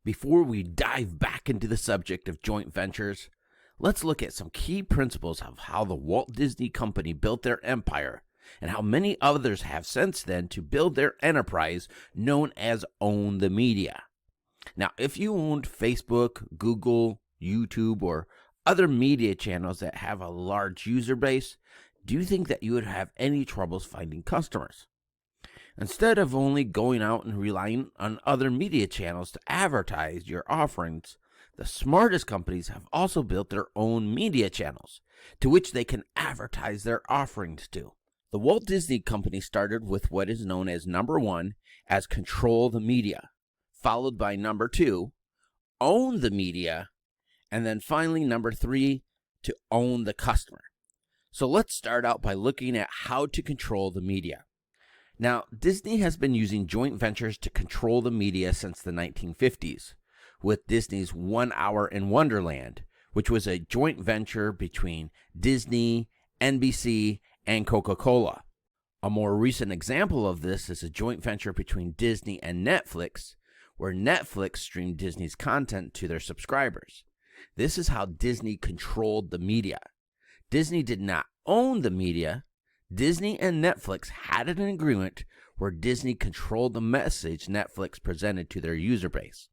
Before we dive back into the subject of joint ventures, let's look at some key principles of how the Walt Disney Company built their empire and how many others have since then to build their enterprise known as own the media. Now, if you owned Facebook, Google, YouTube, or other media channels that have a large user base, do you think that you would have any troubles finding customers? Instead of only going out and relying on other media channels to advertise your offerings, the smartest companies have also built their own media channels to which they can advertise their offerings to. The Walt Disney Company started with what is known as number 1 as control the media, followed by number 2, own the media, and then finally number 3, to own the customer. So let's start out by looking at how to control the media. Now, Disney has been using joint ventures to control the media since the 1950s, with Disney's 1 Hour in Wonderland, which was a joint venture between Disney, NBC, and Coca-Cola. A more recent example of this is a joint venture between Disney and Netflix, where Netflix streamed Disney's content to their subscribers. This is how Disney controlled the media. Disney did not own the media. Disney and Netflix had an agreement where Disney controlled the message Netflix presented to their user base.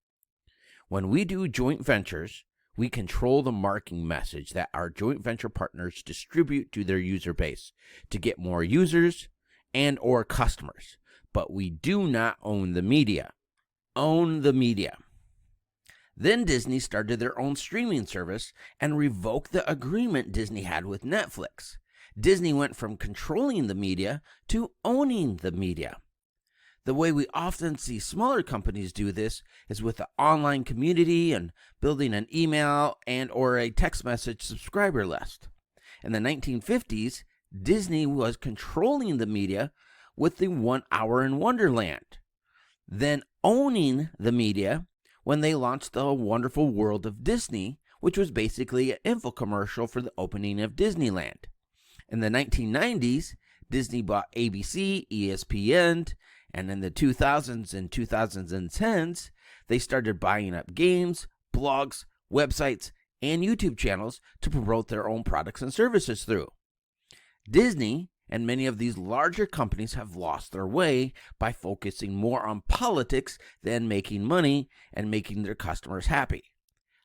When we do joint ventures, we control the marketing message that our joint venture partners distribute to their user base to get more users and or customers, but we do not own the media. Own the media. Then Disney started their own streaming service and revoked the agreement Disney had with Netflix. Disney went from controlling the media to owning the media. The way we often see smaller companies do this is with the online community and building an email and or a text message subscriber list. In the 1950s, Disney was controlling the media with the 1 Hour in Wonderland, then owning the media when they launched the Wonderful World of Disney, which was basically an infomercial for the opening of Disneyland. In the 1990s, Disney bought ABC, ESPN, and in the 2000s and 2010s, they started buying up games, blogs, websites, and YouTube channels to promote their own products and services through. Disney and many of these larger companies have lost their way by focusing more on politics than making money and making their customers happy.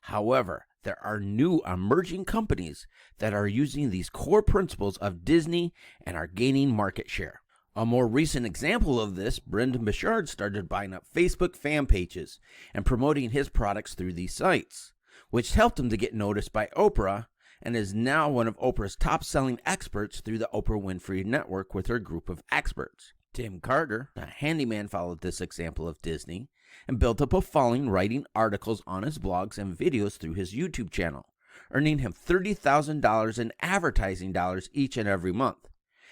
However, there are new emerging companies that are using these core principles of Disney and are gaining market share. A more recent example of this, Brendan Burchard started buying up Facebook fan pages and promoting his products through these sites, which helped him to get noticed by Oprah and is now one of Oprah's top-selling experts through the Oprah Winfrey Network with her group of experts. Tim Carter, a handyman, followed this example of Disney and built up a following writing articles on his blogs and videos through his YouTube channel, earning him $30,000 in advertising dollars each and every month.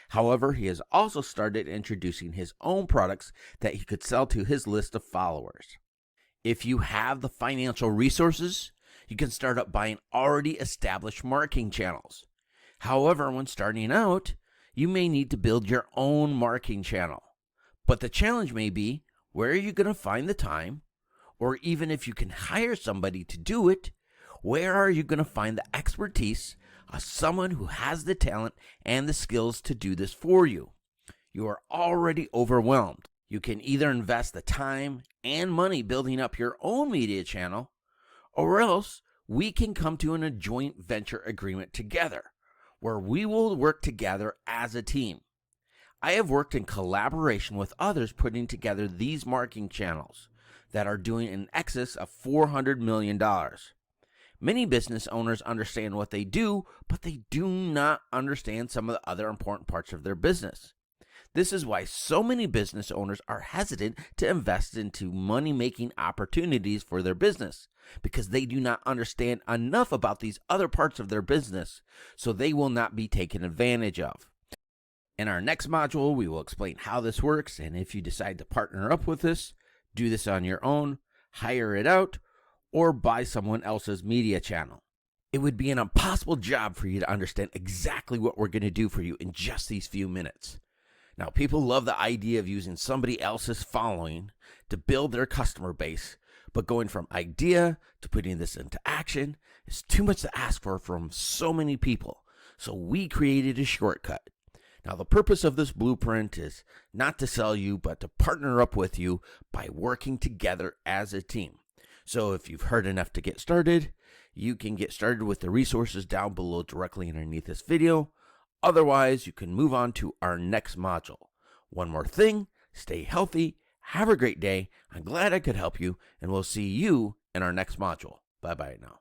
However, he has also started introducing his own products that he could sell to his list of followers. If you have the financial resources, you can start up buying already established marketing channels. However, when starting out, you may need to build your own marketing channel. But the challenge may be, where are you going to find the time? Or even if you can hire somebody to do it, where are you going to find the expertise of someone who has the talent and the skills to do this for you? You are already overwhelmed. You can either invest the time and money building up your own media channel, or else we can come to a joint venture agreement together, where we will work together as a team. I have worked in collaboration with others putting together these marketing channels that are doing in excess of $400 million. Many business owners understand what they do, but they do not understand some of the other important parts of their business. This is why so many business owners are hesitant to invest into money-making opportunities for their business, because they do not understand enough about these other parts of their business, so they will not be taken advantage of. In our next module, we will explain how this works, and if you decide to partner up with us, do this on your own, hire it out, or buy someone else's media channel. It would be an impossible job for you to understand exactly what we're going to do for you in just these few minutes. Now, people love the idea of using somebody else's following to build their customer base, But going from idea to putting this into action is too much to ask for from so many people. So we created a shortcut. Now, the purpose of this blueprint is not to sell you, but to partner up with you by working together as a team. So if you've heard enough to get started, you can get started with the resources down below directly underneath this video. Otherwise, you can move on to our next module. One more thing, stay healthy, have a great day. I'm glad I could help you, and we'll see you in our next module. Bye-bye now.